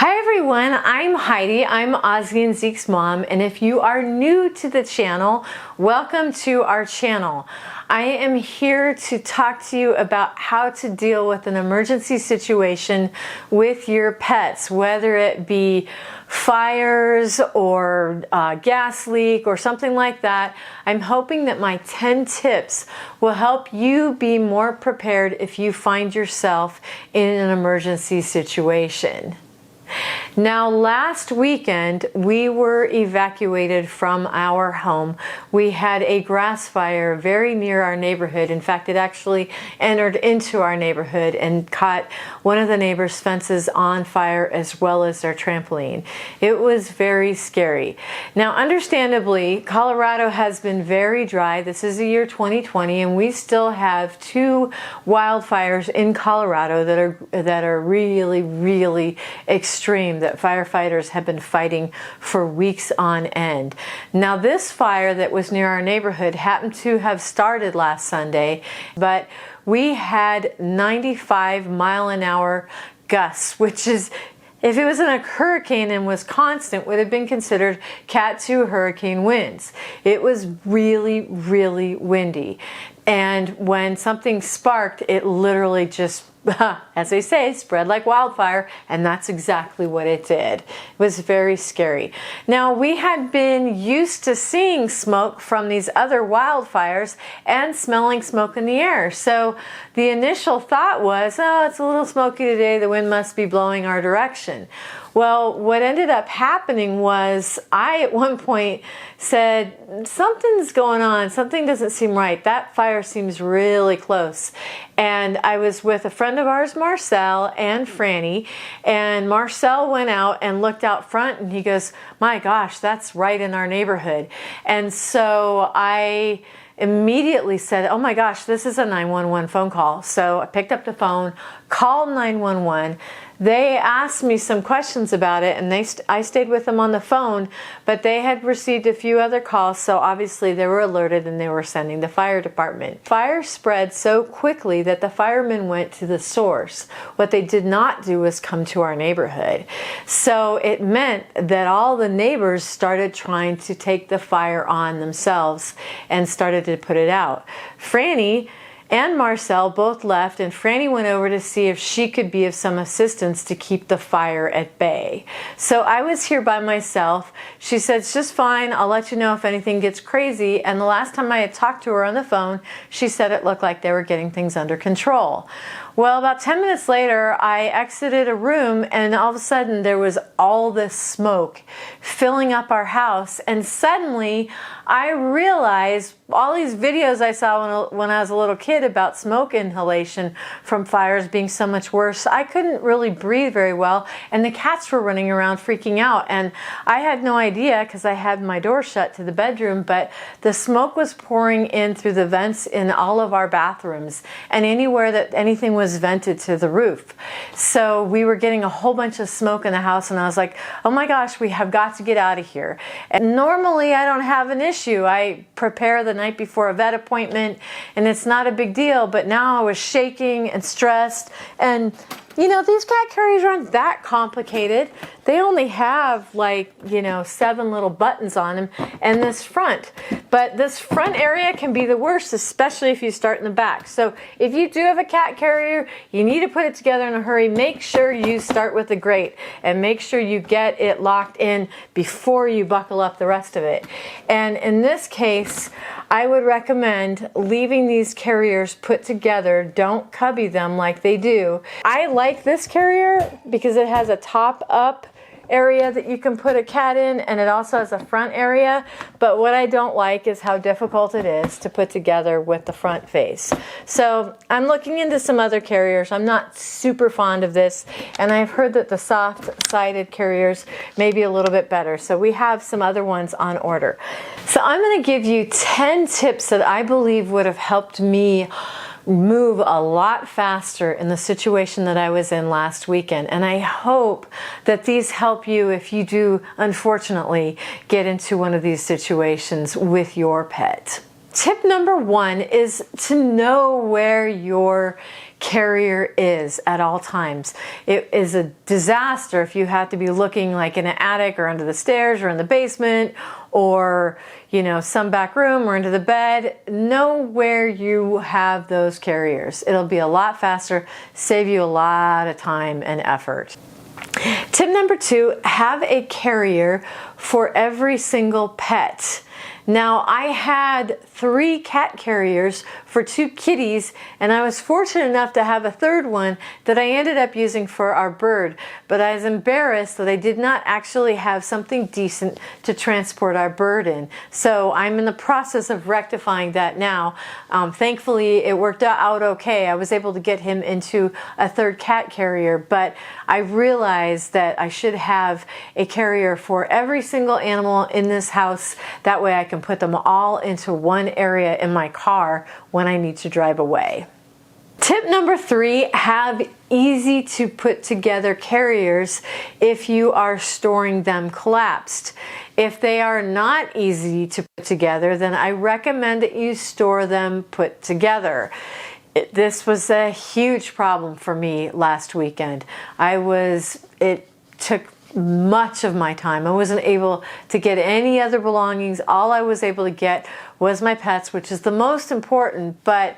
Hi everyone, I'm Heidi. I'm Ozzie and Zeke's mom, and if you are new to the channel, welcome to our channel. I am here to talk to you about how to deal with an emergency situation with your pets, whether it be fires or gas leak or something like that. I'm hoping that my 10 tips will help you be more prepared if you find yourself in an emergency situation. Now, last weekend, we were evacuated from our home. We had a grass fire very near our neighborhood. In fact, it actually entered into our neighborhood and caught one of the neighbors' fences on fire as well as their trampoline. It was very scary. Now, understandably, Colorado has been very dry. This is the year 2020, and we still have 2 wildfires in Colorado that are really extreme, that firefighters have been fighting for weeks on end. Now, this fire that was near our neighborhood happened to have started last Sunday, but we had 95-mile-an-hour gusts, which is, if it wasn't a hurricane and was constant, would have been considered Cat 2 hurricane winds. It was really windy. And when something sparked, it literally just, as they say, spread like wildfire, and that's exactly what it did. It was very scary. Now, we had been used to seeing smoke from these other wildfires and smelling smoke in the air. So the initial thought was, oh, it's a little smoky today, the wind must be blowing our direction. Well, what ended up happening was I, at one point, said, something's going on. Something doesn't seem right. That fire seems really close. And I was with a friend of ours, Marcel, and Franny. And Marcel went out and looked out front, and he goes, my gosh, that's right in our neighborhood. And so I immediately said, oh my gosh, this is a 911 phone call. So I picked up the phone, called 911. They asked me some questions about it, and I stayed with them on the phone, but they had received a few other calls, so obviously they were alerted and they were sending the fire department. Fire spread so quickly that the firemen went to the source. What they did not do was come to our neighborhood. So it meant that all the neighbors started trying to take the fire on themselves and started to put it out. Franny and Marcel both left, and Franny went over to see if she could be of some assistance to keep the fire at bay. So I was here by myself. She said, it's just fine. I'll let you know if anything gets crazy. And the last time I had talked to her on the phone, she said it looked like they were getting things under control. Well, about 10 minutes later, I exited a room, and all of a sudden there was all this smoke filling up our house. And suddenly I realized all these videos I saw when I was a little kid about smoke inhalation from fires being so much worse. I couldn't really breathe very well, and the cats were running around freaking out. And I had no idea because I had my door shut to the bedroom, but the smoke was pouring in through the vents in all of our bathrooms and anywhere that anything was vented to the roof. So we were getting a whole bunch of smoke in the house, and I was like, oh my gosh, we have got to get out of here. And normally I don't have an issue. I prepare the night before a vet appointment, and it's not a big deal, but now I was shaking and stressed. And you know, these cat carriers aren't that complicated. They only have 7 little buttons on them and this front. But this front area can be the worst, especially if you start in the back. So if you do have a cat carrier, you need to put it together in a hurry. Make sure you start with the grate and make sure you get it locked in before you buckle up the rest of it. And in this case, I would recommend leaving these carriers put together. Don't cubby them like they do. I like this carrier because it has a top up area that you can put a cat in, and it also has a front area. But what I don't like is how difficult it is to put together with the front face. So I'm looking into some other carriers. I'm not super fond of this, and I've heard that the soft-sided carriers may be a little bit better. So we have some other ones on order. So I'm going to give you 10 tips that I believe would have helped me move a lot faster in the situation that I was in last weekend. And I hope that these help you if you do, unfortunately, get into one of these situations with your pet. Tip number 1 is to know where your carrier is at all times. It is a disaster if you have to be looking like in an attic or under the stairs or in the basement or, you know, some back room or into the bed. Know where you have those carriers. It'll be a lot faster, save you a lot of time and effort. Tip number 2, have a carrier for every single pet. Now, I had 3 cat carriers for 2 kitties, and I was fortunate enough to have a 3rd one that I ended up using for our bird, but I was embarrassed that I did not actually have something decent to transport our bird in. So I'm in the process of rectifying that now. Thankfully, it worked out okay. I was able to get him into a 3rd cat carrier, but I realized that I should have a carrier for every single animal in this house. That way I can put them all into one area in my car when I need to drive away. Tip number 3, have easy to put together carriers if you are storing them collapsed. If they are not easy to put together, then I recommend that you store them put together. This was a huge problem for me last weekend. It took much of my time. I wasn't able to get any other belongings. All I was able to get was my pets, which is the most important. But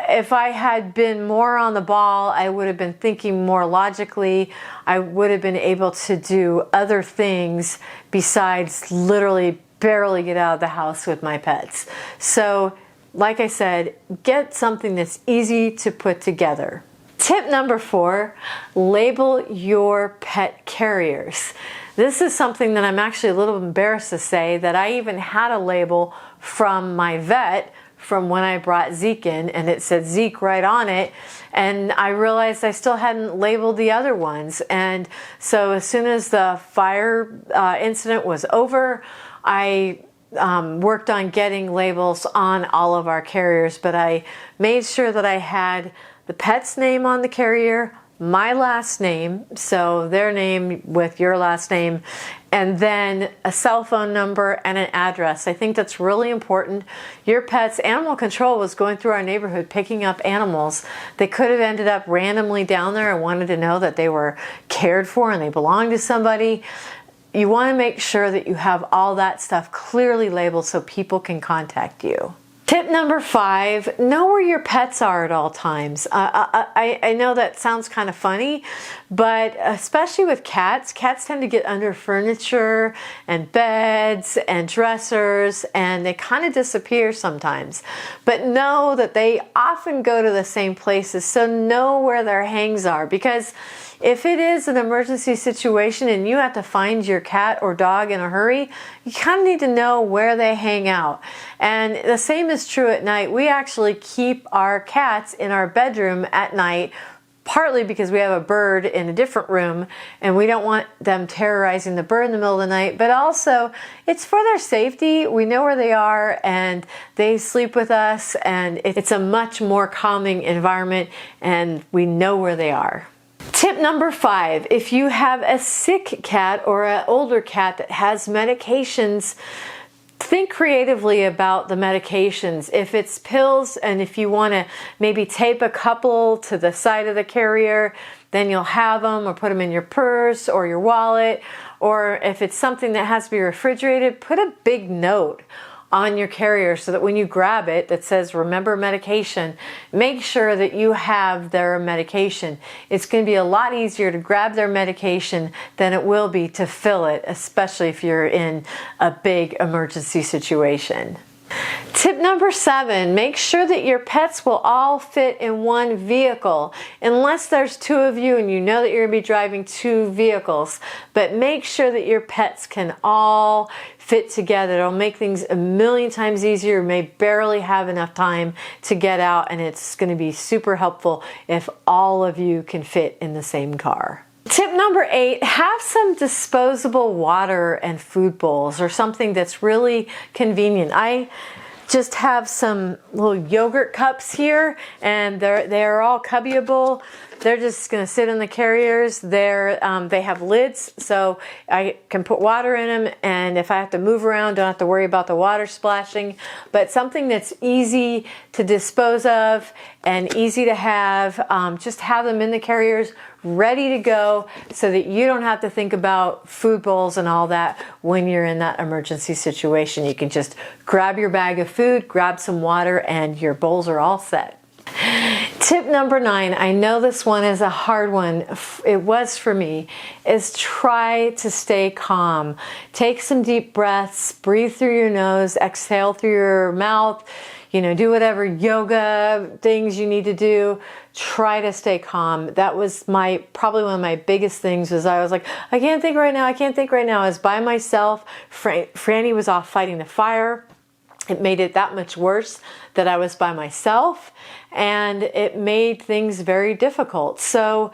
if I had been more on the ball, I would have been thinking more logically. I would have been able to do other things besides literally barely get out of the house with my pets. So, like I said, get something that's easy to put together. Tip number 4, label your pet carriers. This is something that I'm actually a little embarrassed to say, that I even had a label from my vet from when I brought Zeke in, and it said Zeke right on it, and I realized I still hadn't labeled the other ones. And so as soon as the fire incident was over, I worked on getting labels on all of our carriers, but I made sure that I had the pet's name on the carrier, my last name, so their name with your last name, and then a cell phone number and an address. I think that's really important. Your pet's animal control was going through our neighborhood picking up animals. They could have ended up randomly down there and wanted to know that they were cared for and they belonged to somebody. You want to make sure that you have all that stuff clearly labeled so people can contact you. Tip number 5, know where your pets are at all times. I know that sounds kind of funny, but especially with cats tend to get under furniture and beds and dressers, and they kind of disappear sometimes. But know that they often go to the same places, so know where their hangs are, because if it is an emergency situation and you have to find your cat or dog in a hurry, you kind of need to know where they hang out. And the same is true at night. We actually keep our cats in our bedroom at night, partly because we have a bird in a different room and we don't want them terrorizing the bird in the middle of the night, but also it's for their safety. We know where they are and they sleep with us, and it's a much more calming environment and we know where they are. Tip number 5, if you have a sick cat or an older cat that has medications, think creatively about the medications. If it's pills, and if you want to maybe tape a couple to the side of the carrier, then you'll have them, or put them in your purse or your wallet. Or if it's something that has to be refrigerated, put a big note on your carrier so that when you grab it that says remember medication, make sure that you have their medication. It's going to be a lot easier to grab their medication than it will be to fill it, especially if you're in a big emergency situation. Tip number 7, make sure that your pets will all fit in one vehicle, unless there's 2 of you and you know that you're going to be driving 2 vehicles. But make sure that your pets can all fit together. It'll make things a million times easier. You may barely have enough time to get out, and it's going to be super helpful if all of you can fit in the same car. Tip number 8, have some disposable water and food bowls, or something that's really convenient. just have some little yogurt cups here, and they're all cubbyable. They're just going to sit in the carriers. They have lids, so I can put water in them, and if I have to move around, don't have to worry about the water splashing. But something that's easy to dispose of and easy to have, just have them in the carriers ready to go so that you don't have to think about food bowls and all that when you're in that emergency situation. You can just grab your bag of food, grab some water, and your bowls are all set. Tip number 9, I know this one is a hard one, it was for me, is try to stay calm. Take some deep breaths, breathe through your nose, exhale through your mouth, do whatever yoga things you need to do. Try to stay calm. That was probably one of my biggest things, was I was like, I can't think right now, I can't think right now. I was by myself, Franny was off fighting the fire. It made it that much worse that I was by myself, and it made things very difficult. So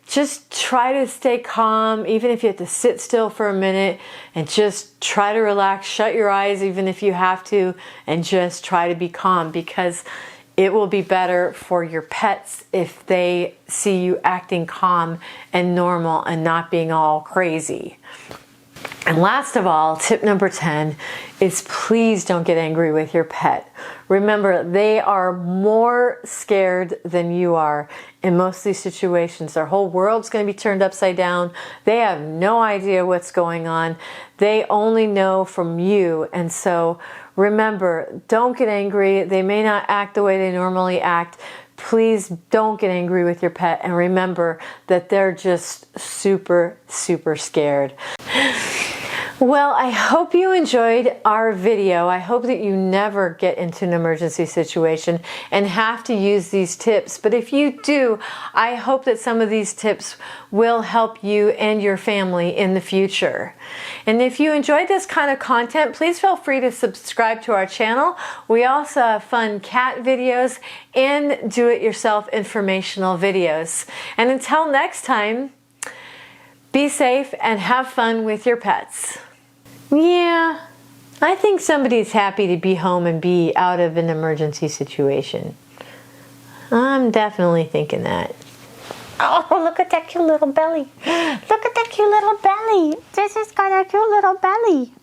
just try to stay calm, even if you have to sit still for a minute, and just try to relax, shut your eyes even if you have to, and just try to be calm, because it will be better for your pets if they see you acting calm and normal and not being all crazy. And last of all, tip number 10 is please don't get angry with your pet. Remember, they are more scared than you are in most of these situations. Their whole world's going to be turned upside down. They have no idea what's going on. They only know from you. And so remember, don't get angry. They may not act the way they normally act. Please don't get angry with your pet, and remember that they're just super, super scared. Well, I hope you enjoyed our video. I hope that you never get into an emergency situation and have to use these tips. But if you do, I hope that some of these tips will help you and your family in the future. And if you enjoyed this kind of content, please feel free to subscribe to our channel. We also have fun cat videos and do-it-yourself informational videos. And until next time, be safe and have fun with your pets. Yeah, I think somebody's happy to be home and be out of an emergency situation. I'm definitely thinking that. Oh, look at that cute little belly. Look at that cute little belly. This has got a cute little belly.